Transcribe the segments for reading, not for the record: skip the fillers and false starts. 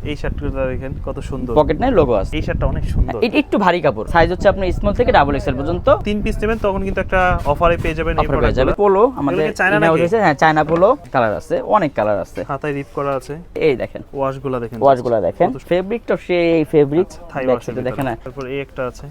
এই শার্টটা দেখেন কত সুন্দর, পকেট নাই, লোগো আছে। এই শার্টটা অনেক সুন্দর। এটা একটু ভারী কাপড়, সাইজ হচ্ছে আপনার স্মল থেকে ডাবল এক্সেল পর্যন্ত। 3 পিস নেবেন তখন কিন্তু একটা অফারে পেয়ে যাবেন। এই অফার পেয়ে যাবে। পোলো আমাদের চায়না হচ্ছে, হ্যাঁ চায়না পোলো, কালার আছে, অনেক কালার আছে, হাতায় রিপ করা আছে। এই দেখেন ওয়াশগুলো দেখেন, ওয়াশগুলো দেখেন, ফেব্রিকটা সেই ফেব্রিক, থাই ওয়াশ দেখেন। তারপর এই একটা আছে,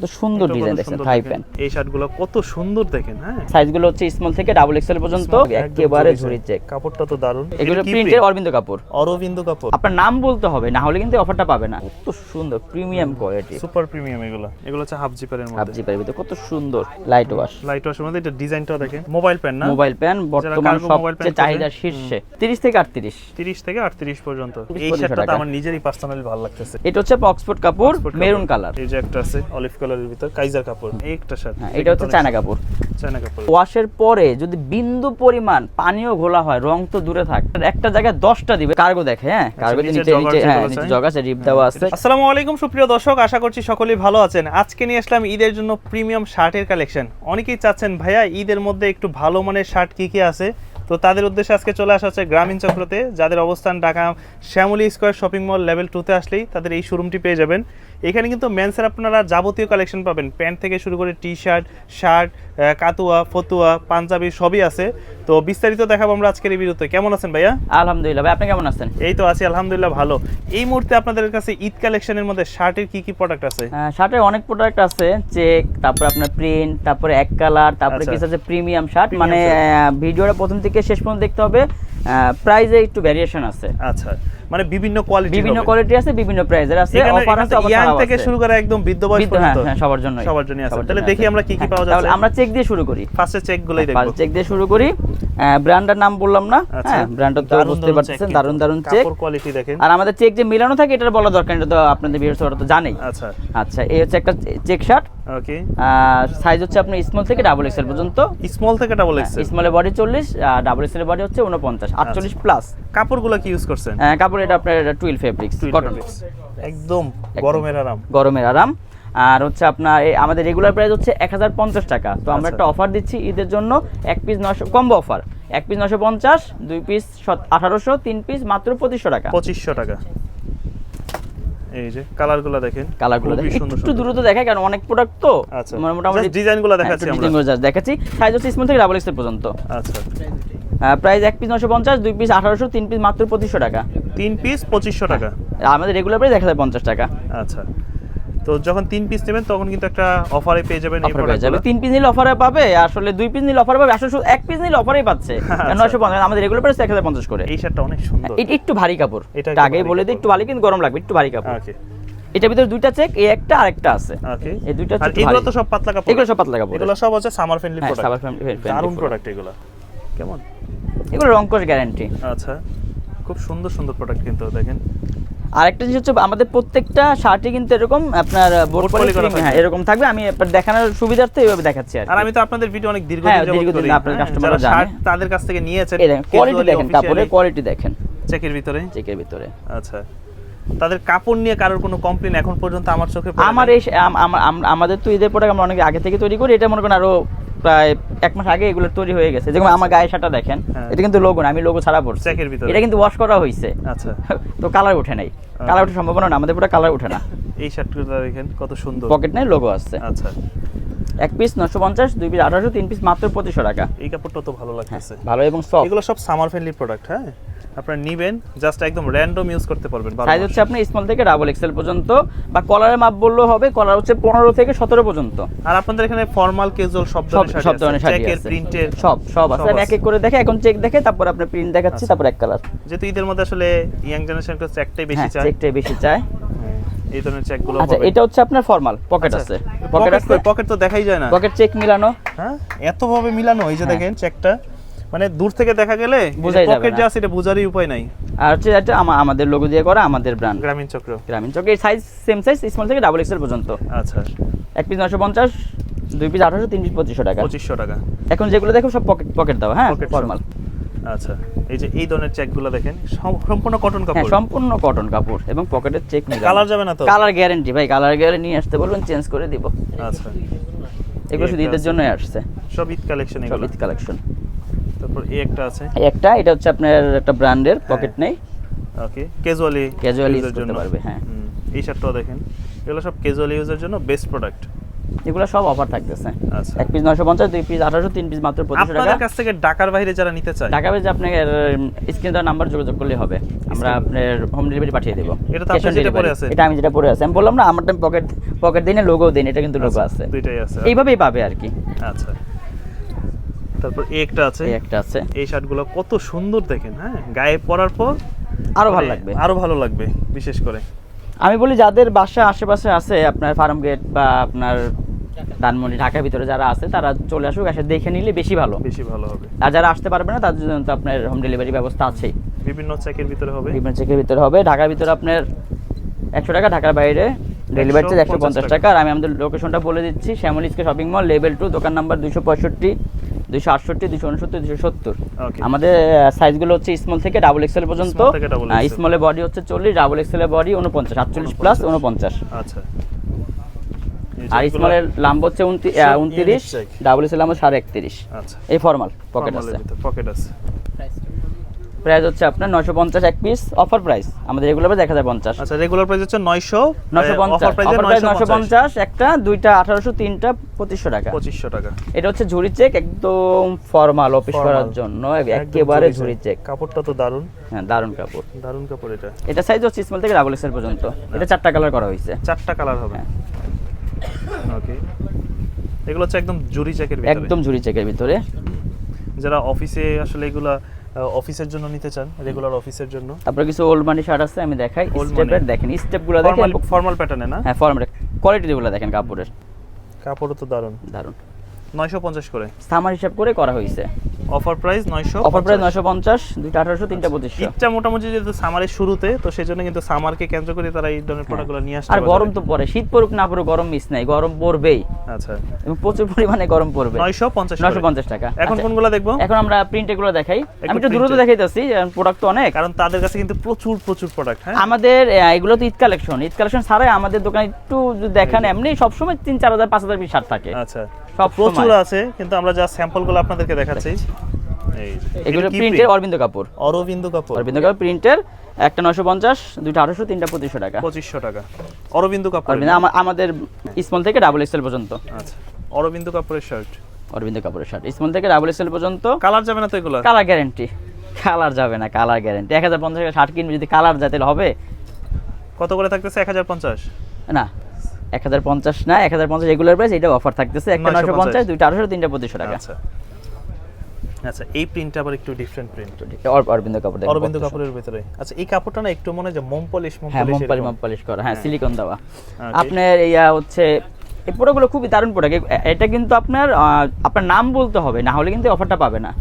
তো সুন্দর ডিজাইন দেখেন, থাই প্যান্ট। এই শার্টগুলো কত সুন্দর দেখেন। হ্যাঁ, সাইজগুলো হচ্ছে স্মল থেকে ডাবল এক্সেল পর্যন্ত, একেবারে ঝুরি চেক। কাপড়টা তো দারুন, এগুলো প্রিন্টের অরবিন্দ কাপড়। অরবিন্দ কাপড়, আপনার নাম বলতে হবে, না হলে কিন্তু অফারটা পাবে না। কত সুন্দর প্রিমিয়াম কোয়ালিটি, সুপার প্রিমিয়াম। এগুলো হচ্ছে হাফ জিপারের মধ্যে, হাফ জিপারের ভিতরে কত সুন্দর লাইট ওয়াশ। লাইট ওয়াশের মধ্যে এটা ডিজাইনটাও দেখেন। মোবাইল প্যান না, মোবাইল প্যান বর্তমান সবচেয়ে চাহিদার শীর্ষে। 30 থেকে 38, 30 থেকে 38 পর্যন্ত। এই শার্টটা তো আমার নিজেরই পার্সোনালি ভালো লাগতেছে। এটা হচ্ছে অক্সফোর্ড কাপড়, মেরুন কালার। এই যে একটা আছে অলিভ কালারের ভিতর, কাইজার কাপড়। এই একটা শার্ট, এটা হচ্ছে চায়না কাপড়। চায়না কাপড় ওয়াশের পরে যদি বিন্দু পরিমাণ পানিও ঘোলা হয়, রং তো দূরে থাক, একটা জায়গায় 10টা দিবে। কার্গো দেখে, হ্যাঁ কার্গো নিচে জগ আছে, রিপ দেওয়া আছে। আসসালামু আলাইকুম সুপ্রিয় দর্শক, আশা করছি সকলেই ভালো আছেন। আজকে নিয়ে আসলাম ঈদের জন্য প্রিমিয়াম শার্টের কালেকশন। অনেকেই চাচ্ছেন ভাইয়া ঈদের মধ্যে একটু ভালো মানের শার্ট কি কি আছে, তো তাদের উদ্দেশ্যে আজকে চলে আসা হচ্ছে গ্রামীণ চক্রতে, যাদের অবস্থান Dhaka Shyamoli square shopping mall level 2-তে আসলেই তাদের এই শোরুমটি পেয়ে যাবেন। এখানে কিন্তু মেন্সের আপনারা যাবতীয় কালেকশন পাবেন, প্যান্ট থেকে শুরু করে টি শার্ট, শার্ট, কাতুয়া, ফতুয়া, পাঞ্জাবি সবই আছে। তো বিস্তারিত দেখাবো আমরা আজকের এই ভিডিওতে। কেমন আছেন ভাইয়া? আলহামদুলিল্লাহ ভাই, আপনি কেমন আছেন? এই তো আছি আলহামদুলিল্লাহ ভালো। এই মুহূর্তে আপনাদের কাছে ঈদ কালেকশনের মধ্যে শার্টের কি কি প্রোডাক্ট আছে? শার্টের অনেক প্রোডাক্ট আছে, চেক, তারপর আপনার প্রিন্ট, তারপরে এক কালার, তারপরে কিছু আছে প্রিমিয়াম শার্ট। মানে ভিডিওটা প্রথম থেকে শেষ পর্যন্ত দেখতে হবে। প্রাইসে একটু ভেরিয়েশন আছে। আচ্ছা, মানে বিভিন্ন কোয়ালিটি আছে, বিভিন্ন প্রাইসের আছে, অফার আছে, ইয়াং থেকে শুরু করে একদম বৃদ্ধ বয়স পর্যন্ত। হ্যাঁ, সবার জন্য আছে। তাহলে দেখি আমরা কি কি পাওয়া যাচ্ছে। তাহলে আমরা চেক দিয়ে শুরু করি। ফার্স্টে চেকগুলোই দেখব। ফার্স্ট চেক দিয়ে শুরু করি। ব্র্যান্ডের নাম বললাম না, হ্যাঁ ব্র্যান্ডটা তো বুঝতে পারতেছেন, দারুন চেক, কাপড় কোয়ালিটি দেখেন। আর আমাদের চেক যে মিলানো থাকে এটা বলা দরকার, এটা তো আপনাদের ভিউয়ার্সরা তো জানেই। আচ্ছা এই হচ্ছে একটা চেক শার্ট। ওকে, সাইজ হচ্ছে আপনার স্মল থেকে ডাবল এক্সেল পর্যন্ত। স্মল থেকে ডাবল এক্সেল, স্মলের বডি 40, ডাবল এক্সেলের বডি হচ্ছে 49, 48 প্লাস। কাপড়গুলো কি ইউজ করছেন? কাপড় এটা আপনার টুইল ফেব্রিক্স, কটন, একদম গরমের আরাম। আর হচ্ছে আপনার আমাদের রেগুলার প্রাইস হচ্ছে 1050 টাকা। তো আমরা একটা অফার দিচ্ছি ঈদের জন্য, এক পিস 900 কম্বো অফার, এক পিস 950, দুই পিস 1800, তিন পিস মাত্র 2500 টাকা। 2500 টাকা। এই যে কালারগুলো দেখেন, একটু দ্রুত দেখাই কারণ অনেক প্রোডাক্ট তো। আচ্ছা, মোটামুটি ডিজাইনগুলো দেখাচ্ছি আমরা, ডিজাইনগুলো জাস্ট দেখাচ্ছি। সাইজ হচ্ছে স্মল থেকে ডাবল এক্সেল পর্যন্ত। আচ্ছা, প্রাইস এক পিস 950, দুই পিস 1800, তিন পিস মাত্র 2500 টাকা। তিন পিস 2500 টাকা। আমাদের রেগুলার প্রাইস 1050 টাকা। আচ্ছা, তো যখন 3 পিস নেবেন তখন কিন্তু একটা অফারে পেয়ে যাবেন। এই প্রোডাক্টগুলো 3 পিস নিলে অফারে পাবে, আসলে 2 পিস নিলে অফারে পাবে, আসলে এক পিস নিলে অফারেই পাচ্ছে। 950, আমাদের রেগুলার প্রাইস 1050 করে। এই শার্টটা অনেক সুন্দর, এটা একটু ভারী কাপড়, এটা আগেই বলে দিই, একটু ভারী কিন্তু গরম লাগবে, একটু ভারী কাপড়। ওকে, এটার ভিতরে দুইটা চেক, এই একটা আরেকটা আছে। ওকে, এই দুইটা চেক। আর এগুলো তো সব পাতলা কাপড়, এগুলো সব পাতলা কাপড়, এগুলো সব হচ্ছে summer friendly product. Summer friendly দারুণ প্রোডাক্ট এগুলো। কেমন? এগুলো রংকশ গ্যারান্টি। আচ্ছা, খুব সুন্দর সুন্দর প্রোডাক্ট কিন্তু দেখেন। আরেকটা জিনিস হচ্ছে আমাদের প্রত্যেকটা শার্টে কিন্তু এরকম আপনার বোর্ড পলি করা, হ্যাঁ এরকম থাকবে। আমি দেখানোর সুবিধার্থে এইভাবে দেখাচ্ছি। আর আমি তো আপনাদের ভিডিও অনেক দীর্ঘদিন যাবত করি, আপনাদের কাস্টমাররা জানে, তাদের কাছ থেকে নিয়েছেন। কোয়ালিটি দেখেন, কাপড়ের কোয়ালিটি দেখেন, চেকের ভিতরে। আচ্ছা, তাদের কাপড় নিয়ে কারোর কোনো কমপ্লেইন এখন পর্যন্ত আমার চোখে পড়ে? আমাদের তো ঈদের প্রোডাক্ট আমরা অনেক আগে থেকে তৈরি করি। এটা মনে করেন আরো প্রায় 1 মাস আগে এগুলো তৈরি হয়ে গেছে। যেমন আমার গায়ের শার্টটা দেখেন, এটা কিন্তু লোগো না, আমি লোগো ছাড়া পড়ছি, চেকের ভিতরে। এটা কিন্তু ওয়াশ করা হয়েছে। আচ্ছা, তো কালার ওঠে নাই, কালার ওঠার সম্ভাবনা না, আমাদের পুরো কালার ওঠে না। এই শার্টটা দেখেন কত সুন্দর, পকেট নাই, লোগো আছে। আচ্ছা, এক পিস 950, দুই পিস 1800, তিন পিস মাত্র 2500 টাকা। এই কাপড়টা তো ভালো লাগতেছে, ভালো এবং সফট। এগুলো সব সামার ফ্রেন্ডলি প্রোডাক্ট। হ্যাঁ, আপনারা নেবেন, জাস্ট একদম র‍্যান্ডম ইউজ করতে পারবেন। সাইজ হচ্ছে আপনি স্মল থেকে ডাবল এক্সেল পর্যন্ত, বা কলারের মাপ বললেও হবে। কলার হচ্ছে 15 থেকে 17 পর্যন্ত। আর আপনাদের এখানে ফর্মাল ক্যাজুয়াল সব ধরনের শাড়ি আছে, চেকের, প্রিন্টের সব আছে। আমি এক এক করে দেখে, এখন চেক দেখে, তারপর আপনি প্রিন্ট দেখাচ্ছি, তারপর এক কালার। যেহেতু ঈদের মধ্যে আসলে ইয়াং জেনারেশন তো চেকটাই বেশি চায়, চেকটাই বেশি চায়। এই ধরনের চেকগুলো। আচ্ছা, এটা হচ্ছে আপনার ফরমাল, পকেট আছে। পকেট তো দেখাই যায় না, পকেট চেক মিলানো। হ্যাঁ, এত ভাবে মিলানো। এই যে দেখেন চেকটা, মানে দূর থেকে দেখা গেলে পকেট যে আছে এটা বোঝারই উপায় নাই। আর হচ্ছে এটা আমাদের লোগো দিয়ে করা, আমাদের ব্র্যান্ড গ্রামীণ চক্র। এর সাইজ সেম সাইজ, স্মল থেকে ডাবল এক্সেল পর্যন্ত। আচ্ছা, এক পিস 950, দুই পিস 1800, তিন পিস 2500 টাকা। 2500 টাকা। এখন যেগুলো দেখো সব পকেট দাও, হ্যাঁ ফরমাল। আচ্ছা, এই যে এই ধরনের চেকগুলো দেখেন, সম্পূর্ণ কটন কাপড়। হ্যাঁ, সম্পূর্ণ কটন কাপড় এবং পকেটের চেক মিলানো। কালার যাবে না তো? কালার গ্যারান্টি ভাই, কালার গ্যারান্টি নিয়ে আসতে বলবেন, চেঞ্জ করে দিব। আচ্ছা, এগুলো শুধু ঈদের জন্যই আসছে, সব ঈদ কালেকশন। এগুলো ঈদ কালেকশন। তারপর এই একটা আছে, এটা হচ্ছে আপনার একটা ব্র্যান্ডের, পকেট নেই। ওকে, ক্যাজুয়ালি ইউজ করতে পারবে। হ্যাঁ, এই শার্টটাও দেখেন, এগুলো সব ক্যাজুয়াল ইউজের জন্য বেস্ট প্রোডাক্ট। এগুলো সব অফার থাকতেছে। আচ্ছা, এক পিস 950, দুই পিস 1800, তিন পিস মাত্র 2500 টাকা। আপনাদের কাছ থেকে ঢাকার বাইরে যারা নিতে চায়, ঢাকা বেজে আপনাকে স্ক্রিন দেওয়ার নাম্বার যোগাযোগ করলে হবে, আমরা আপনার হোম ডেলিভারি পাঠিয়ে দেব। এটা তো আপনি যেটা পরে আছে, এটা আমি যেটা পরে আছে, আমি বললাম না আমার পকেট দিনে লোগো দিন, এটা কিন্তু লোগো আছে, দুইটাই আছে, এইভাবেই পাবে আর কি। আচ্ছা, তারপর একটা আছে, একটা আছে। এই শার্টগুলো কত সুন্দর দেখেন, হ্যাঁ, গায়ে পরার পর আরো ভালো লাগবে, আরো ভালো লাগবে। বিশেষ করে আমি বলি যাদের বাসা আশেপাশে আছে, আপনার ফার্ম গেট বা আপনার ধানমন্ডি, ঢাকার ভিতরে যারা আছে তারা চলে আসুক, এসে দেখে নিলে বেশি ভালো হবে। আর যারা আসতে পারবে না তাদের জন্য তো আপনার হোম ডেলিভারি ব্যবস্থা আছেই। বিভিন্ন চেকের ভিতরে হবে, ঢাকার ভিতরে আপনার 100 টাকা, ঢাকার বাইরে ডেলিভারি চার্জ 150 টাকা। আর আমি আমাদের লোকেশনটা বলে দিচ্ছি, Shyamoli square shopping mall, level 2, দোকান নাম্বার 265, 268, 269, 270। আমাদের সাইজগুলো হচ্ছে স্মল থেকে ডাবল এক্সেল পর্যন্ত। স্মলে বডি হচ্ছে 40, ডাবল এক্সেল এর বডি 49, 48 প্লাস 49। আচ্ছা, আর স্মলের লাম্ব হচ্ছে 29, ডাবল এক্সেল লাম্ব 31.5। আচ্ছা, এই ফর্মাল পকেট আছে, প্রাইস হচ্ছে আপনার 950 এক পিস, অফার প্রাইস আমাদের রেগুলার প্রাইস 1050। আচ্ছা, রেগুলার প্রাইস হচ্ছে 950, অফার প্রাইস 950, একটা, দুইটা 1800, তিনটা 2500 টাকা। 2500 টাকা। এটা হচ্ছে ঝুরি চেক, একদম ফর্মাল অফিস করার জন্য, একেবারে ঝুরি চেক। কাপড়টা তো দারুন, হ্যাঁ দারুন কাপড়, দারুন কাপড়। এটা সাইজ হচ্ছে স্মল থেকে ডাবল এক্সেল পর্যন্ত। এটা 4টা কালার করা হয়েছে, 4টা কালার হবে। ওকে, এগুলো হচ্ছে একদম ঝুরি চেকের ভিতরে, একদম ঝুরি চেকের ভিতরে। যারা অফিসে আসলে এগুলা অফিসের জন্য নিতে চান, রেগুলার অফিসের জন্য। তারপর কিছু ওল্ড মানি শার্ট আছে, আমি দেখাই। স্টেপের দেখেন, স্টেপগুলো দেখেন, ফর্মাল প্যাটার্নে না? হ্যাঁ ফর্মাল, কোয়ালিটিগুলো দেখেন কাপড়ের, কাপড়ও তো দারুন। 950 করে সামার হিসাব করে করা হয়েছে। অফার প্রাইস 900, অফার প্রাইস 950, দুইটা 1800, তিনটা 2500। এটা মোটামুটি যেহেতু সামারের শুরুতে, তো সেজন্য কিন্তু সামারকে কেন্দ্র করে তারা এই ধরনের প্রোডাক্টগুলো নিয়ে আসছে। আর গরম তো পড়ে, শীত পড়ুক না পড়ুক গরম মিস নাই, গরম পড়বেই। আচ্ছা, এবং প্রচুর পরিমাণে গরম পড়বে। 950 টাকা। এখন কোনগুলো দেখবো? এখন আমরা প্রিন্ট এগুলো দেখাই, আমি একটু দ্রুত দেখাইতেছি, প্রোডাক্ট তো অনেক, কারণ তাদের কাছে কিন্তু প্রচুর প্রোডাক্ট। হ্যাঁ, আমাদের এগুলো তো ঈদ কালেকশন ছাড়াই আমাদের দোকানে একটু দেখান, এমনি সবসময় 3000, 5000 পিস শার্ট থাকে। আচ্ছা, সব প্রচুর আছে, কিন্তু আমরা যা স্যাম্পলগুলো আপনাদেরকে দেখাচ্ছি। এই এগুলো প্রিন্টের অরবিন্দ কাপড় প্রিন্টের, একটা 950, দুইটা 1800, তিনটা 2500 টাকা। 2500 টাকা অরবিন্দ কাপড়, আমাদের স্মল থেকে ডাবল এক্সেল পর্যন্ত। আচ্ছা, অরবিন্দ কাপড়ের শার্ট, স্মল থেকে ডাবল এক্সেল পর্যন্ত। কালার যাবে না তো এগুলো? কালার গ্যারান্টি, কালার যাবে না, কালার গ্যারান্টি। 1050 টাকা শার্ট কিনবে, যদি কালার যায় তাহলে হবে। কত করে থাকতেছে? 1050 না, 1050 না, 1050 রেগুলার প্রাইস, এটা অফার থাকতেছে। একটা 950, দুইটা 1800, তিনটা 2500 টাকা। আচ্ছা, এই প্রিন্টটা আবার একটু ডিফারেন্ট প্রিন্ট, অরবিন্দ কাপড়, অরবিন্দ কাপড়ের ভিতরে। আচ্ছা, এই কাপড়টা না একটু মনে হয় যে মোম পলিশ করা, হ্যাঁ সিলিকন দেওয়া। আপনার হচ্ছে এই প্রোডাক্টগুলো খুবই দারুণ প্রোডাক্ট। এটা কিন্তু আপনার নাম বলতে হবে, না হলে কিন্তু অফারটা পাবে না।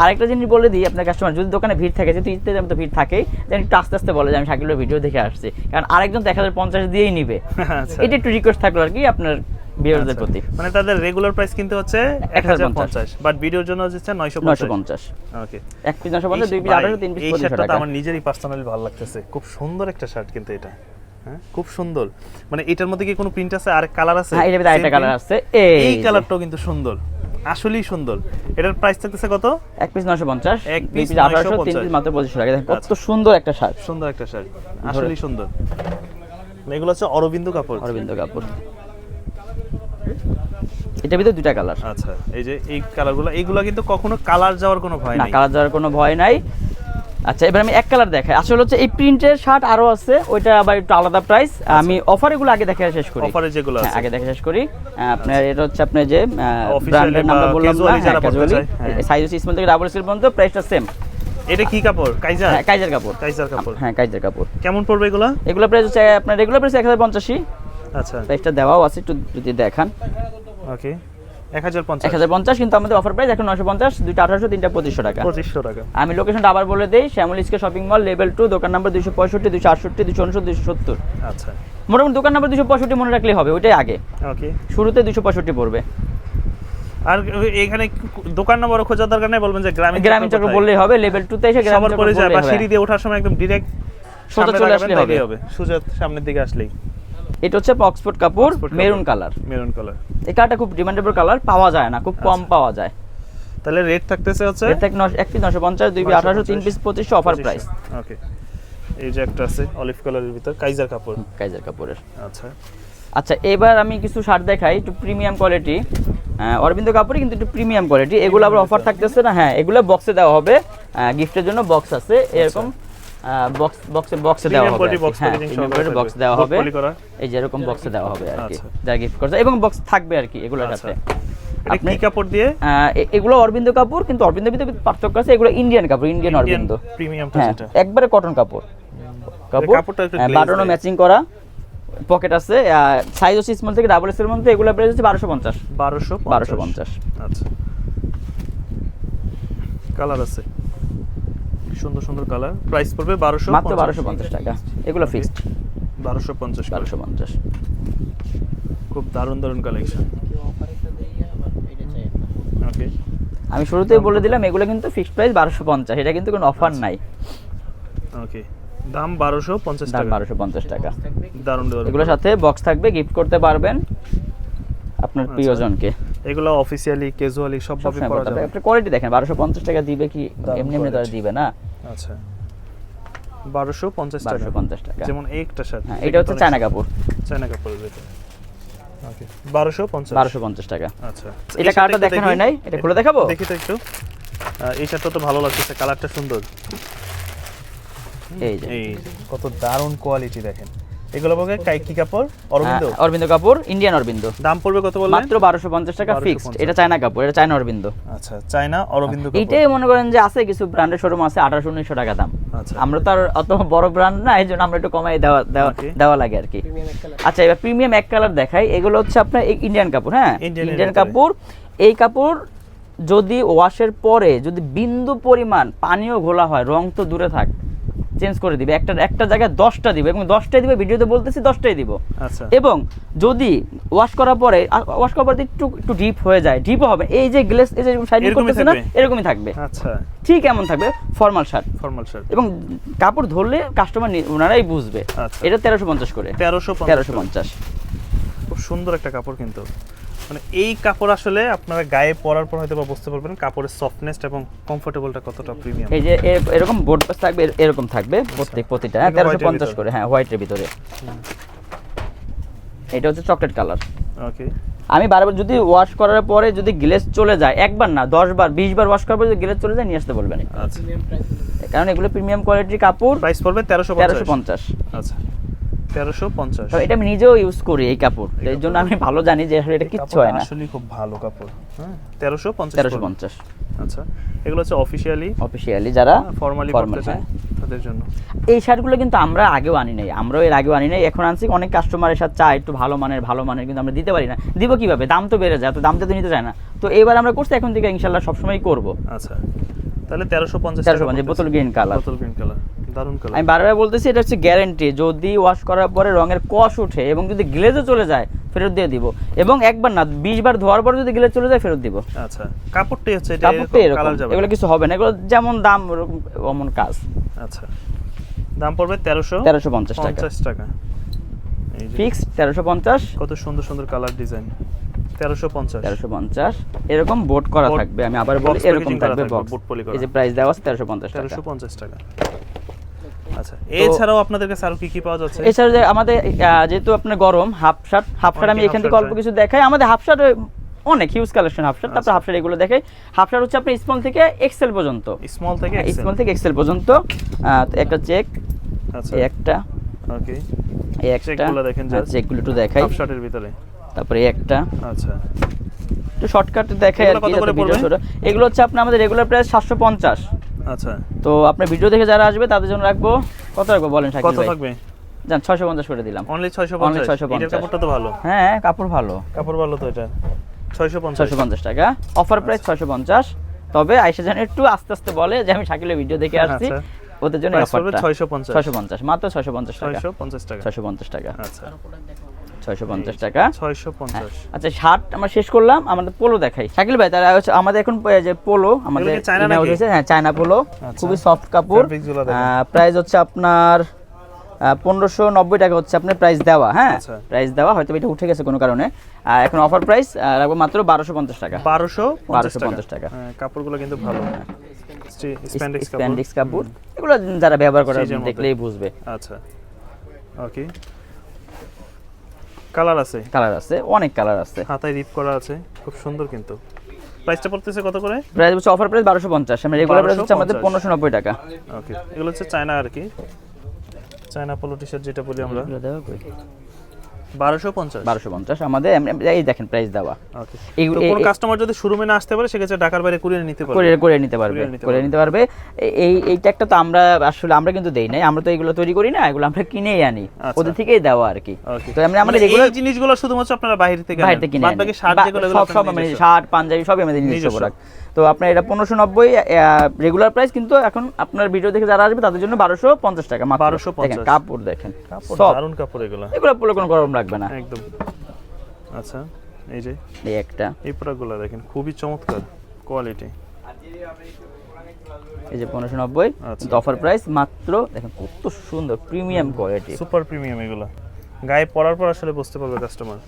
আরেকটা জিনিস বলে দিই, আপনার কাস্টমার যদি দোকানে ভিড় থাকে, যেহেতু ঈদের তো ভিড় থাকেই, দেন একটু আস্তে আস্তে বলে যে আমি শাকিলের ভিডিও দেখে আসছি, কারণ আরেকজন তো 1050 দিয়েই নিবে। এটা একটু রিকোয়েস্ট থাকলো আর কি আপনার ভিউয়ারদের প্রতি। মানে তাদের রেগুলার প্রাইস কিন্তু হচ্ছে 1050, বাট ভিডিওর জন্য হচ্ছে 950। ওকে, এক পিস 950, দুই পিস 1800, তিন পিস 2500 টাকা। আমার নিজেরই পার্সোনালি ভালো লাগতেছে, খুব সুন্দর একটা শার্ট কিন্তু এটা। হ্যাঁ, খুব সুন্দর। মানে এটার মধ্যে কি কোনো প্রিন্ট আছে আর কালার আছে? হ্যাঁ, এটার মধ্যে আরেকটা কালার আছে, এই কালারটাও কিন্তু সুন্দর, আসলেই সুন্দর। এটার প্রাইস থাকতেছে কত? এক পিস 950, এক পিস 1800, তিন পিস মাত্র 2500 টাকা। দেখেন কত সুন্দর একটা শার্ট, আসলেই সুন্দর। এগুলো হচ্ছে অরবিন্দ কাপড়, এটার ভিতরে দুইটা কালার। আচ্ছা, এই যে এই কালারগুলো, এইগুলো কিন্তু কখনো কালার যাওয়ার কোনো ভয় না, নেই, কালার যাওয়ার কোনো ভয় নাই। আচ্ছা, এবার আমি এক কালার দেখাই। আসলে হচ্ছে এই প্রিন্টের শার্ট আরো আছে, ওইটা আবার একটু আলাদা প্রাইস। আমি অফার এগুলো আগে দেখে শেষ করি, অফারে যেগুলো আছে আগে দেখে শেষ করি। আপনার এটা হচ্ছে আপনার যে ব্র্যান্ডের নামটা বললাম না, ক্যাজুয়ালি সাইজ হচ্ছে স্মল থেকে ডাবল এক্সেল পর্যন্ত, প্রাইসটা সেম। এটা কি কাপড়? কাইজার? হ্যাঁ, কাইজার কাপড়, হ্যাঁ কাইজার কাপড়। কেমন পড়বে এগুলো? এগুলো প্রাইস হচ্ছে আপনার রেগুলার প্রাইস 1085। আচ্ছা, প্রাইসটা দেওয়াও আছে, একটু যদি দেখান। ওকে, 1050, কিন্তু আমাদের অফার প্রাইস এখন 950, দুইটা 1800, তিনটা 2500 টাকা। 2500 টাকা। আমি লোকেশনটা আবার বলে দেই, Shyamoli square shopping mall, level 2, দোকান নাম্বার 265, 268, 269, 270। আচ্ছা, মোটামুটি দোকান নাম্বার 265 মনে রাখলেই হবে, ওইটাই আগে। ওকে, শুরুতে 265 পড়বে। আর এখানে দোকান নাম্বার খোঁজার দরকার নেই, বলবেন যে গ্রামীণ চক্র বললেই হবে। লেভেল 2 তে এসে গ্রামীণ চক্র বললেই হবে, বা সিঁড়ি দিয়ে ওঠার সময় একদম ডাইরেক্ট সোজা চলে আসলে হবে, সোজা সামনের দিকে আসলেই। এটা হচ্ছে অক্সফোর্ড কাপড়, মেরুন কালার। এই কালারটা খুব ডিমান্ডেবল কালার, পাওয়া যায় না, খুব কম পাওয়া যায়। তাহলে রেট থাকতেছে হচ্ছে রেট থাকে এক পিস 950, দুই পিস 1800, তিন পিস 2500, অফার প্রাইস। ওকে, এই যে একটা আছে অলিভ কালারের ভিতর কাইজার কাপড়, কাইজার কাপড়ের। আচ্ছা আচ্ছা এবার আমি কিছু শার্ট দেখাই একটু প্রিমিয়াম কোয়ালিটি, অরবিন্দ কাপড়ে কিন্তু একটু প্রিমিয়াম কোয়ালিটি, এগুলো আবার অফার থাকতেছে না, হ্যাঁ এগুলো বক্সে দেওয়া হবে, গিফটের জন্য বক্স আছে এরকম, বক্সে দেওয়া হবে, হ্যাঁ বক্স দেওয়া হবে, এই যে এরকম বক্সে দেওয়া হবে আর কি, যা গিফট করছে এবং বক্স থাকবে আর কি এগুলোর সাথে। আপনি কাপড় দিয়ে এগুলো অরবিন্দ কাপড়, কিন্তু অরবিন্দের ভিতরে পার্থক্য আছে, এগুলো ইন্ডিয়ান কাপড়, ইন্ডিয়ান অরবিন্দ প্রিমিয়ামটা হ্যাঁ যেটা একবারে কটন কাপড়, কাপড়টা একটু বাটনও ম্যাচিং করা, পকেট আছে, সাইজ হচ্ছে স্মল থেকে ডাবল এক্সেল এর মধ্যে, এগুলো প্রাইস হচ্ছে 1250। আচ্ছা কালার আছে সুন্দর সুন্দর কালার, প্রাইস পড়বে 1250, মাত্র 1250 টাকা, এগুলো ফিক্সড 1250। খুব দারুণ দারুণ কালেকশন। ওকে আমি শুরুতেই বলে দিলাম এগুলো কিন্তু ফিক্সড প্রাইস 1250, এটা কিন্তু কোনো অফার নাই। ওকে দাম 1250 টাকা, 1250 টাকা। দারুণ দারুণ এগুলোর সাথে বক্স থাকবে, গিফট করতে পারবেন আপনার প্রিয়জনকে। এগুলো অফিশিয়ালি ক্যাজুয়ালি সব ভাবে করা যাবে। আপনি কোয়ালিটি দেখেন, 1250 টাকা দিবে কি এমনি এমনি তো আর দিবে না। আচ্ছা 1250 টাকা, যেমন একটা শার্ট, হ্যাঁ এটা হচ্ছে চায়না কাপড়, চায়না কাপড়ের ভিতরে। ওকে 1250 টাকা। আচ্ছা এটা কালারটা দেখানো হয় নাই, এটা খুলে দেখাবো, দেখি তো একটু। এই শার্টটা তো ভালো লাগতেছে, কালারটা সুন্দর, এই যে এই কত দারুণ কোয়ালিটি দেখেন। এগুলো বলে কি কাপড়? অরবিন্দ কাপড়, ইন্ডিয়ান অরবিন্দ। দাম পড়বে কত বললেন? মাত্র 1250 টাকা ফিক্সড। এটা চায়না কাপড়, এটা চায়না অরবিন্দ। আচ্ছা চায়না অরবিন্দ কাপড়। এটাই মনে করেন যে আছে কিছু ব্র্যান্ডের শোরুম আছে 1800-1900 টাকা দাম। আচ্ছা আমরা তো আর অত বড় ব্র্যান্ড না, এইজন্য আমরা একটু কমাই দেওয়া লাগে আর কি। আচ্ছা এবার প্রিমিয়াম এক কালার দেখাই, এগুলো হচ্ছে আপনার ইন্ডিয়ান কাপড়, হ্যাঁ ইন্ডিয়ান কাপড়। এই কাপড় যদি ওয়াশের পরে যদি বিন্দু পরিমাণ পানিও ঘোলা হয়, রং তো দূরে থাক, চেঞ্জ করে দিবে, একটা জায়গায় 10টা দিবে, এবং 10টাই দিবে, ভিডিওতে বলতেছি 10টাই দিব। আচ্ছা এবং যদি ওয়াশ করার পরে একটু ডিপ হয়ে যায়, ডিপও হবে, এই যে গ্লেস, এই যে শাইনিং করতেছে না, এরকমই থাকবে। আচ্ছা ঠিক এমন থাকবে, ফর্মাল শার্ট, এবং কাপড় ধরলে কাস্টমার ওনারাই বুঝবে। এটা 1350 করে, 1350। খুব সুন্দর একটা কাপড়, কিন্তু মানে এই কাপড় আসলে আপনারা গায়ে পরার পর হয়তো বুঝতে পারবেন কাপড়ের সফটনেস এবং কমফোর্টেবলটা কতটা প্রিমিয়াম। এই যে এরকম বোর্ড পাস থাকবে, এরকম থাকবে প্রতিটা, 1350 করে, হ্যাঁ হোয়াইটের ভিতরে। এটা হচ্ছে চকলেট কালার। ওকে আমি বারবার যদি ওয়াশ করার পরে যদি গ্লেজ চলে যায়, একবার না 10 বার 20 বার ওয়াশ করার পরে যদি গ্লেজ চলে যায়, নিয়ে আসতে বলবেন। আচ্ছা কারণ এগুলো প্রিমিয়াম কোয়ালিটির কাপড়, প্রাইস পড়বে 1350। আচ্ছা 1350। এটা আমি নিজেও ইউজ করি এই কাপড়, এর জন্য আমি ভালো জানি যে আসলে এটা কিচ্ছু হয় না, আসলে খুব ভালো কাপড়। হ্যাঁ 1350। আচ্ছা এগুলো হচ্ছে অফিশিয়ালি যারা ফর্মালি পড়তে চায় তাদের জন্য। এই শার্টগুলো কিন্তু আমরা আগেও আনি নাই, আমরাও এর আগেও আনি নাই, এখন আনছি। অনেক কাস্টমারের সাথে চায় একটু ভালো মানের, কিন্তু আমরা দিতে পারি না। দিব কিভাবে? দাম তো বেড়ে যায়, তো দামটা তো নিতে চায় না। তো এবার আমরা করছি, এখন থেকে ইনশাআল্লাহ সবসময় করব। আচ্ছা তাহলে 1350 বোতল গ্রিন কালার, দারুণ কালার। আমি বারবার বলতেছি এটা হচ্ছে গ্যারান্টি, যদি ওয়াশ করার পরে রঙের কষ ওঠে এবং যদি গ্লেজও চলে যায়, ফেরত দিয়ে দিব। এবং একবার না 20 বার ধোয়ার পর যদি গ্লেজ চলে যায়, ফেরত দিব। আচ্ছা কাপড়টাই হচ্ছে এটা, কালার যাবে, এগুলো কিছু হবে না, এগুলো যেমন দাম ওরকম কাজ। আচ্ছা দাম পড়বে 1350 টাকা এই যে ফিক্স 1350। কত সুন্দর সুন্দর কালার ডিজাইন। 1350 এরকম বোর্ড করা থাকবে, আমি আবার বলি এরকম থাকবে বক্স, এই যে প্রাইস দেওয়া আছে 1350 টাকা। আচ্ছা এছাড়াও আপনাদের কাছে আরো কি কি পাওয়া যাচ্ছে? এছাড়া আমাদের যেহেতু আপনার গরম, হাফ শার্ট আমি এখান থেকে অল্প কিছু দেখাই। আমাদের হাফ শার্ট অনেক হিউজ কালেকশন, হাফ শার্ট। তারপর হাফ শার্ট এগুলো দেখাই। হাফ শার্ট হচ্ছে আপনার স্মল থেকে এক্সেল পর্যন্ত, স্মল থেকে এক্সেল পর্যন্ত। একটা চেক, আচ্ছা একটা, ওকে এই একটা চেকগুলো দেখেন, চেকগুলো একটু দেখাই হাফ শার্টের ভিতরে। তারপরে একটা, আচ্ছা একটু শর্টকাটে দেখাই আর কি। এগুলো হচ্ছে আপনার আমাদের রেগুলার প্রাইস 750। আচ্ছা তো আপনার ভিডিও দেখে যারা আসবে তাদের জন্য রাখবো, কত রাখবো বলেন শাকিল ভাই? কত থাকবে? জান 650 করে দিলাম। অনলি 650। এর কাপড়টা তো ভালো। হ্যাঁ কাপড় ভালো তো এটা 650 টাকা অফার প্রাইস 650। তবে আয়েশা জান একটু আস্তে আস্তে বলে যে আমি শাকিলের ভিডিও দেখে আসছি, ওদের জন্য অফারটা 650, মাত্র 650 টাকা। 650 টাকা। আচ্ছা 650 টাকা। 650। আচ্ছা শার্ট আমরা শেষ করলাম, আমাদের পোলো দেখাই শাকিল ভাই। তারা হচ্ছে আমাদের এখন যে পোলো আমাদের হ্যাঁ চায়না পোলো, খুবই সফট কাপড়। প্রাইস হচ্ছে আপনার 1590 টাকা হচ্ছে আপনার প্রাইস দেওয়া, হ্যাঁ আচ্ছা। প্রাইস দেওয়া, হয়তো এটা উঠে গেছে কোনো কারণে। এখন অফার প্রাইস রাখবো মাত্র 1250 টাকা। 1250 টাকা। হ্যাঁ, কাপড়গুলো কিন্তু ভালো, স্প্যান্ডেক্স কাপড়। স্প্যান্ডেক্স কাপড়, এগুলো যারা ব্যবহার করে সিজের মধ্যে। দেখলেই বুঝবে। আচ্ছা, ওকে। কালার আছে, কালার আছে, অনেক কালার আছে। হাতায় রিপ করা আছে, খুব সুন্দর। কিন্তু প্রাইসটা পড়তেছে কত করে? প্রাইস হচ্ছে অফার প্রাইস 1250, আমরা রেগুলার প্রাইস হচ্ছে আমাদের 1590 টাকা। ওকে, এগুলো হচ্ছে চায়না আর কি, চায়না পোলো টি-শার্ট যেটা বলি আমরা। 1250 আমাদের এই দেখেন প্রাইস দেওয়া। ওকে, তো কোন কাস্টমার যদি শোরুমে না আসতে পারে সেক্ষেত্রে ঢাকার বাইরে কুরিয়ার নিতে পারবে, করে নিতে পারবে। এই ট্যাগটা তো আমরা আসলে আমরা কিন্তু দেই নাই, আমরা তো এগুলো তৈরি করি না, এগুলো আমরা কিনেই আনি, ওদের থেকেই দেওয়া আর কি। তো আমরা আমাদের রেগুলার এই জিনিসগুলো শুধুমাত্র আপনারা বাইরে থেকে কিনে বাদ বাকি শার্ট যেগুলো সব মানে শার্ট পাঞ্জাবি সবই আমাদের নিজস্ব প্রোডাক্ট। তো আপনার এটা 1590 রেগুলার প্রাইস, কিন্তু এখন আপনার ভিডিও দেখে যারা আসবে তাদের জন্য 1250 টাকা মাত্র। 1250 দেখেন কাপড় দেখেন, সব দারুন কাপড় এগুলো পরলে কোনো গরম লাগবে না একদম। আচ্ছা, এই যে এই একটা, এই প্রোডাক্টগুলো দেখেন খুবই চমৎকার কোয়ালিটি। এই যে 1590 অফার প্রাইস মাত্র, দেখেন কত সুন্দর প্রিমিয়াম কোয়ালিটি, সুপার প্রিমিয়াম। এগুলো গায়ে পরার পর আসলে বুঝতে পারবে কাস্টমার।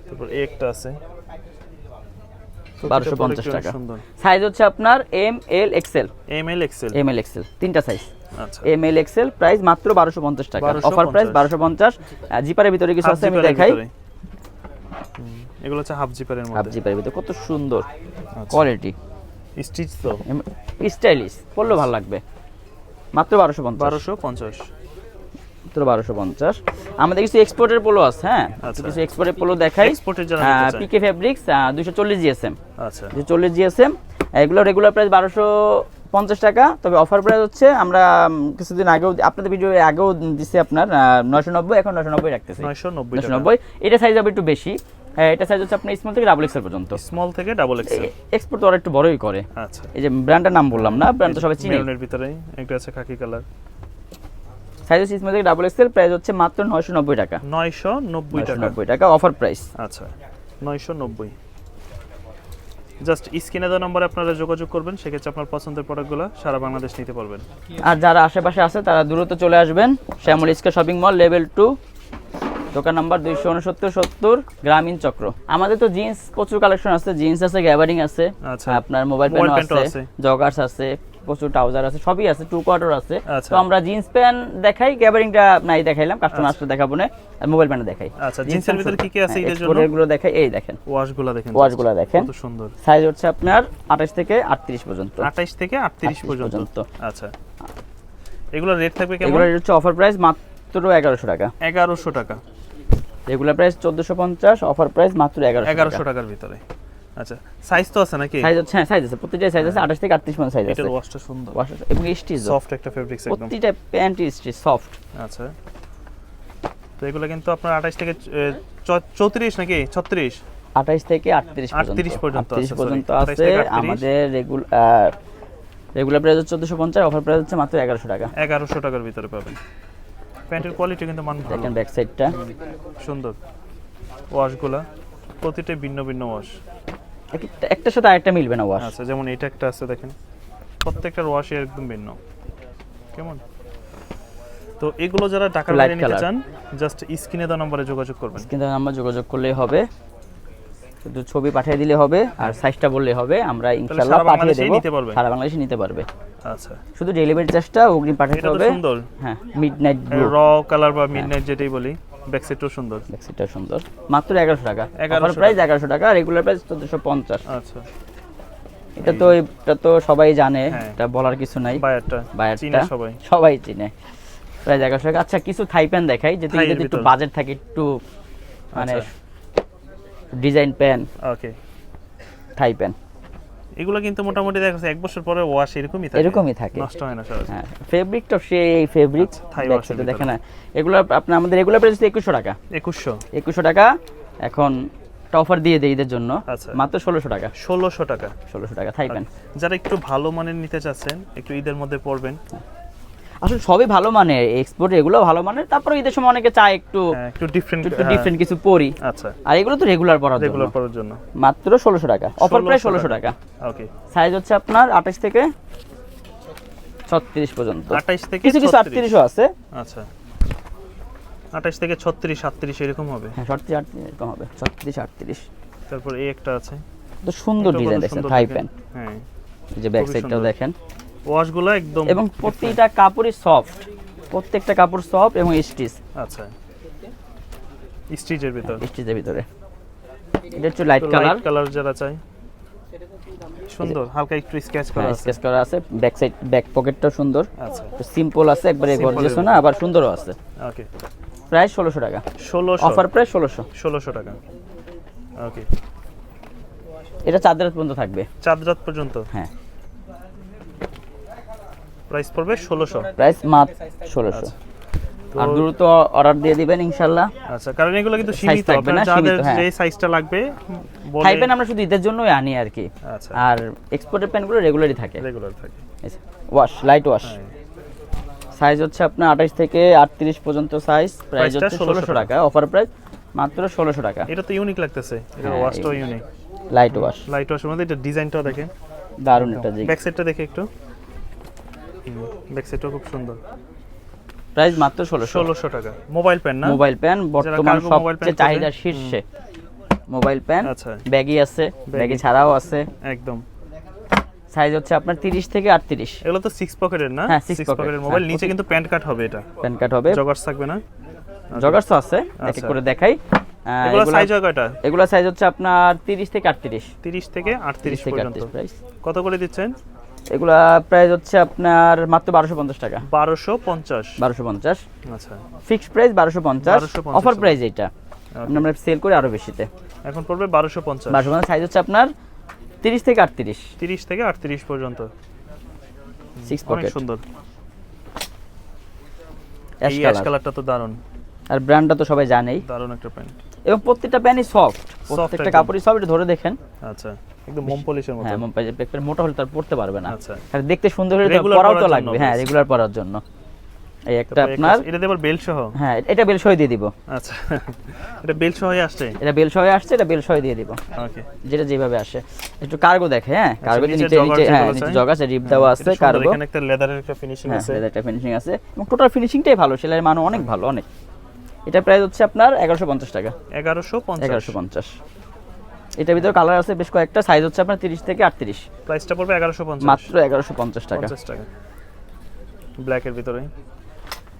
তারপর এই একটা আছে 1250 টাকা। সাইজ হচ্ছে আপনার এম এল এক্সেল, তিনটা সাইজ। আচ্ছা, এম এল এক্সেল, প্রাইস মাত্র 1250 টাকা, অফার প্রাইস 1250। জিপারের ভিতরে কিছু আছে আমি দেখাই। এগুলো হচ্ছে হাফ জিপারের মধ্যে, হাফ জিপারের ভিতরে কত সুন্দর কোয়ালিটি, স্টিচ তো স্টাইলিশ, পরলে ভালো লাগবে। মাত্র 1250 মাত্র 1250। আমাদের কিছু এক্সপোর্টের পোলো আছে, হ্যাঁ কিছু এক্সপোর্টের পোলো দেখাই। এক্সপোর্টের যারা নিতে চায়, পিকে ফেব্রিক্স 240 জিএসএম। আচ্ছা, 240 জিএসএম, এগুলো রেগুলার প্রাইস 1250 টাকা। তবে অফার প্রাইস হচ্ছে আমরা কিছুদিন আগেও আপনাদের ভিডিও আগেও দিছি আপনার 990, এখন 990 রাখতেছি। 990 এটা সাইজ হবে একটু বেশি। এটা সাইজ হচ্ছে আপনার স্মল থেকে ডাবল এক্সেল পর্যন্ত, স্মল থেকে ডাবল এক্সেল। এক্সপোর্ট তো আর একটু বড়ই করে। আচ্ছা, এই যে ব্র্যান্ডের নাম বললাম না, ব্র্যান্ড তো সবাই চিনে। মেরুনের ভিতরে একটা আছে খাকি কালার, সাইজ হচ্ছে স্মল থেকে ডাবল এক্সেল, প্রাইস হচ্ছে মাত্র 990 টাকা। 990 টাকা অফার প্রাইস। আচ্ছা, 990। জাস্ট স্ক্রিনে দেওয়া নম্বরে আপনারা যোগাযোগ করবেন, সেক্ষেত্রে আপনার পছন্দের প্রোডাক্টগুলো সারা বাংলাদেশ নিতে পারবেন। আর যারা আশেপাশে আছে তারা দ্রুত চলে আসবেন শ্যামল ইস্কা শপিং মল লেভেল 2, দোকান নাম্বার 269-70, গ্রামীণ চক্র। আমাদের তো জিন্স প্রচুর কালেকশন আছে, জিন্স আছে, গ্যাবারিং আছে, আপনার মোবাইল প্যান্ট আছে, জগার্স আছে, প্রচুর ট্রাউজার আছে, সবই আছে, টু কোয়ার্টার আছে। তো আমরা জিন্স প্যান্ট দেখাই, গ্যাবারিংটা নাই দেখাইলাম, কাস্টমার আসলে দেখাবো না, আর মোবাইল প্যান্ট দেখাই। আচ্ছা, জিন্সের ভিতরে কি কি আছে এর জন্য এগুলো দেখাই। এই দেখেন ওয়াশগুলো দেখেন, কত সুন্দর। সাইজ হচ্ছে আপনার 28 থেকে 38 পর্যন্ত, 28 থেকে 38 পর্যন্ত। আচ্ছা, এগুলো রেট থাকবে কেমন? এগুলো হচ্ছে অফার প্রাইস মাত্র 1100 টাকা। 1100 টাকা, রেগুলার প্রাইস 1450, অফার প্রাইস মাত্র 1100 টাকার ভিতরে। আচ্ছা, সাইজ তো আছে নাকি? সাইজ হচ্ছে, হ্যাঁ সাইজ আছে, প্রত্যেকটা সাইজ আছে, 28 থেকে 38 পর্যন্ত সাইজ আছে। এটার ওয়াশটা সুন্দর, ওয়াশ এবং স্টিচ সফট একটা ফেব্রিক্স একদম, প্রত্যেকটা প্যান্ট স্টিচ সফট। আচ্ছা, তো এগুলো কিন্তু আপনার 28 থেকে 34 নাকি 36, 28 থেকে 38 পর্যন্ত আছে। আমাদের রেগুলার প্রাইস হচ্ছে 1450, অফার প্রাইস হচ্ছে মাত্র 1100 টাকা। 1100 টাকার ভিতরে পাবেন। প্যান্টের কোয়ালিটি কিন্তু মান ভালো, দেখেন ব্যাক সাইডটা সুন্দর। ওয়াশগুলো প্রতিটা ভিন্ন ভিন্ন ওয়াশ, একটার সাথে আরেকটা মিলবে না ওয়াশ। আচ্ছা, যেমন এটা একটা আছে দেখেন, প্রত্যেকটার ওয়াশই একদম ভিন্ন। কেমন? তো এগুলো যারা ঢাকার বাইরে নিতে চান, জাস্ট স্ক্রিনে দেওয়া নম্বরে যোগাযোগ করবেন। স্ক্রিনে দেওয়া নম্বরে যোগাযোগ করলেই হবে, শুধু ছবি পাঠিয়ে দিলে হবে আর সাইজটা বললেই হবে, আমরা ইনশাআল্লাহ পাঠিয়ে দেব, সারা বাংলাদেশে নিতে পারবে। আচ্ছা, শুধু ডেলিভারি চার্জটা অগ্রিম পাঠাতে হবে। এটা সুন্দর, হ্যাঁ মিডনাইট ব্লু র কালার বা মিডনাইট যেটাই বলি, ব্যাক সাইডটাও সুন্দর, ব্যাক সাইডটাও সুন্দর। মাত্র 1100 টাকা, অফার প্রাইস 1100 টাকা, রেগুলার প্রাইস 1450। আচ্ছা, এটা তো সবাই জানে, এটা বলার কিছু নাই, বায়ারটা সবাই চিনে, প্রাইস 1100 টাকা। আচ্ছা, কিছু থাই প্যান দেখাই, যেটা একটু বাজেট থাকে, একটু মানে ডিজাইন প্যান। ওকে, থাই প্যান এগুলো কিন্তু মোটামুটি দেখা যাচ্ছে 1 বছর পরে ওয়াশ এরকমই থাকে, নষ্ট হয় না সহজে। হ্যাঁ, ফেব্রিকটা সেই ফেব্রিক থাই ওয়াশ দেখেন না। এগুলো আপনার আমাদের রেগুলার প্রাইস 2100 টাকা। 2100 টাকা, এখন অফার দিয়ে দেই ঈদের জন্য মাত্র 1600 টাকা। 1600 টাকা থাই প্যান। যারা একটু ভালো মানের নিতে চাচ্ছেন, একটু ঈদের মধ্যে পরবেন, আসলে সবই ভালো মানের, এক্সপোর্ট এগুলো ভালো মানের, তারপরে ঈদের সময় অনেকে চায় একটু ডিফারেন্ট কিছু পরি। আচ্ছা, আর এগুলো তো রেগুলার পরার জন্য মাত্র 1600 টাকা, অফার প্রাইস 1600 টাকা। ওকে, সাইজ হচ্ছে আপনার 28 থেকে 36 পর্যন্ত, 28 থেকে কিছু 38ও আছে। আচ্ছা, 28 থেকে 36 37 এরকম হবে। হ্যাঁ 36 38 এরকম হবে, 36 38। তারপর এই একটা আছে, তো সুন্দর এটাও ডিজাইন কত দেখেন, সুন্দর থাই দেখেন। প্যান্ট। হ্যাঁ এই যে ব্যাক খুবই সাইডটাও সুন্দর। দেখেন, ওয়াশগুলো একদম এবং প্রতিটা কাপড়ই সফট, প্রত্যেকটা কাপড় সফট এবং স্টিচ। আচ্ছা স্টিচের ভিতর, স্টিচের ভিতরে। এটা হচ্ছে লাইট কালার, কালার যারা চাই, সুন্দর হালকা একটু স্কেচ করা আছে। স্কেচ করা আছে। ব্যাক সাইড ব্যাক পকেটটাও সুন্দর, আচ্ছা তো সিম্পল আছে, একবারে Simple গর্জিয়াস এর না, আবার সুন্দরও আছে। ওকে প্রাইস 1600 টাকা, 1600 অফার প্রাইস 1600। 1600 টাকা। ওকে এটা চাঁদের রাত পর্যন্ত থাকবে। চাঁদ রাত পর্যন্ত, হ্যাঁ প্রাইস পড়বে 1600। প্রাইস মাত্র 1600। আর দ্রুত অর্ডার দিয়ে দিবেন ইনশাআল্লাহ। আচ্ছা কারণ এগুলো কিন্তু Size সীমিত, থাকবে না, আপনারা যাদের সীমিত, হ্যাঁ। যে সাইজটা লাগবে বলে থাই প্যান্ট আমরা শুধু ঈদের জন্যই আনি আর কি, আচ্ছা আর এক্সপোর্টের প্যান্টগুলো রেগুলারই থাকে। রেগুলার থাকে। Wash, light wash. হ্যাঁ সাইজ হচ্ছে আপনার 28 থেকে 38 পর্যন্ত সাইজ। প্রাইস প্রাইসটা হচ্ছে 1600 টাকা, অফার প্রাইস মাত্র 1600 টাকা। এটা তো ইউনিক লাগতেছে, এটা হ্যাঁ, ওয়াশটাও ইউনিক। লাইট ওয়াশ, লাইট ওয়াশের মধ্যে এটা ডিজাইনটাও দেখেন, দারুণ একটা জিনিস। ব্যাক সাইডটা দেখে একটু, ব্যাক সাইডটাও খুব সুন্দর। প্রাইস মাত্র 1600। 1600 টাকা। মোবাইল পেন না? মোবাইল প্যান বর্তমান cargo mobile সবচেয়ে pen চাহিদার খোঁজে, শীর্ষে মোবাইল প্যান। আচ্ছা ব্যাগি আছে, ব্যাগি ছাড়াও আছে। একদম। সাইজ হচ্ছে আপনার 30 থেকে 38। এগুলো তো 6 পকেটের না? হ্যাঁ, six 6 pocket, পকেটের মোবাইল, হ্যাঁ, নিচে কিন্তু প্যান্ট কাট হবে, এটা প্যান কাট হবে, জগার্স থাকবে না? জগার্স আছে, এক এক আচ্ছা। করে দেখাই। এগুলো সাইজ হয় কয়টা? এগুলা সাইজ হচ্ছে আপনার 30 থেকে 38। 30 থেকে 38 পর্যন্ত। প্রাইস কত করে দিচ্ছেন? এগুলা প্রাইস হচ্ছে আপনার মাত্র 1250 টাকা। 1250। 1250 আচ্ছা ফিক্সড প্রাইস 1250, 1250 অফার প্রাইস এটা আমরা সেল করি আরো বেশিতে। এখন পড়বে 1250। 1250 সাইজ হচ্ছে আপনার 30 থেকে 38। 30 থেকে 38 পর্যন্ত। 6 অনেক পকেট, সুন্দর। অ্যাশ এই অ্যাশ কালার। কালারটা তো দারুণ, আর ব্র্যান্ডটা তো সবাই জানেই, দারুণ একটা প্যান্ট। এবং প্রত্যেকটা প্যান্টই সফট, প্রত্যেকটা একদম। কাপড়ই সফট। ধরে দেখেন, আচ্ছা একদম মোম পলিশের মতো। হ্যাঁ প্যান্ট মোটা হলে তার পড়তে পারবে না, আচ্ছা আর দেখতে সুন্দর হলে Regular পরাও তো পরার লাগবে। জন্য, হ্যাঁ বেশ। রেগুলার পরার জন্য। এই একটা তারপরে আপনার, এটা দেবার বেল্ট সহ। হ্যাঁ এটা বেল সহ দিয়ে দিব। আচ্ছা এটা বেল্ট সহই আসছে। এটা বেল সহ আসছে, এটা বেল সহ দিয়ে দিব, ওকে যেটা যেভাবে আসে। একটু কার্গো দেখে, হ্যাঁ কার্গো নিচে নিচে jogger নিচে, হ্যাঁ যেগুলো নিচে আছে। জগ আছে, রিপ দেওয়া আছে, কার্গো। এখানে একটা লেদারের একটা ফিনিশিং হ্যাঁ আছে। একটা ফিনিশিং আছে, এবং টোটাল ফিনিশিংটাই ভালো, সেলাইয়ের মানও অনেক ভালো, অনেক। এটা প্রাইস হচ্ছে আপনার 1150 টাকা। 1150। 1150। এটার ভিতরে কালার আছে বেশ কয়েকটা, সাইজ হচ্ছে আপনার 30 থেকে 38। প্রাইসটা পড়বে 1150। মাত্র 1150 টাকা। 50 টাকা ব্ল্যাকের ভিতরে।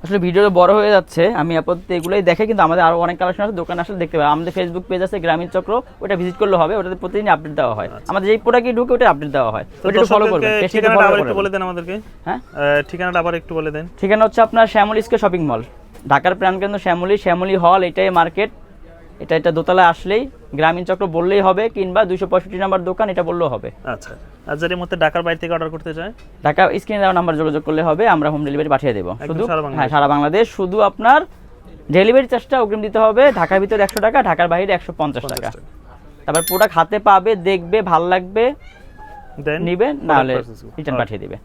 আসলে ভিডিও বড় হয়ে যাচ্ছে, আমি আপাতত এগুলোই দেখে, কিন্তু আমাদের আরো অনেক কালেকশন আছে, দোকানে আসলে দেখতে পাবেন। আমাদের ফেসবুক পেজ আছে গ্রামীণ চক্র, ওটা ভিজিট করলে হবে, ওটাতে প্রতিদিন আপডেট দেওয়া হয়। আমাদের যেই প্রোডাক্টই ঢুকে ওটা আপডেট দেওয়া হয়, ওটা একটু ফলো করবেন, পেজটা ঠিকানাটা ফলো আবার একটু করবেন। বলে দেন আমাদেরকে। হ্যাঁ ঠিকানাটা আবার একটু বলে দেন। ঠিকানা হচ্ছে আপনার শ্যামলী স্কয়ার শপিং মল, ঢাকার প্রাণকেন্দ্র শ্যামলী হল, এটাই মার্কেট। এটা দোতলায় আসলেই গ্রামীণ চক্র বললেই হবে, কিংবা 265 নাম্বার দোকান এটা বললেও হবে। আচ্ছা আর যাদের মধ্যে ঢাকার বাইরে থেকে অর্ডার করতে চায়, ঢাকা স্ক্রিনে দেওয়া নাম্বার যোগাযোগ করলে হবে, আমরা হোম ডেলিভারি পাঠিয়ে দেবো। একদম শুধু সারা বাংলাদেশ। হ্যাঁ সারা বাংলাদেশ, শুধু আপনার ডেলিভারি চার্জটা অগ্রিম দিতে হবে। ঢাকার ভিতরে 100 টাকা, ঢাকার বাইরে 150 টাকা। তারপর প্রোডাক্ট হাতে পাবে, দেখবে, ভাল লাগবে, দেন নিবে, নাহলে process গুলো। রিটার্ন পাঠিয়ে দিবে।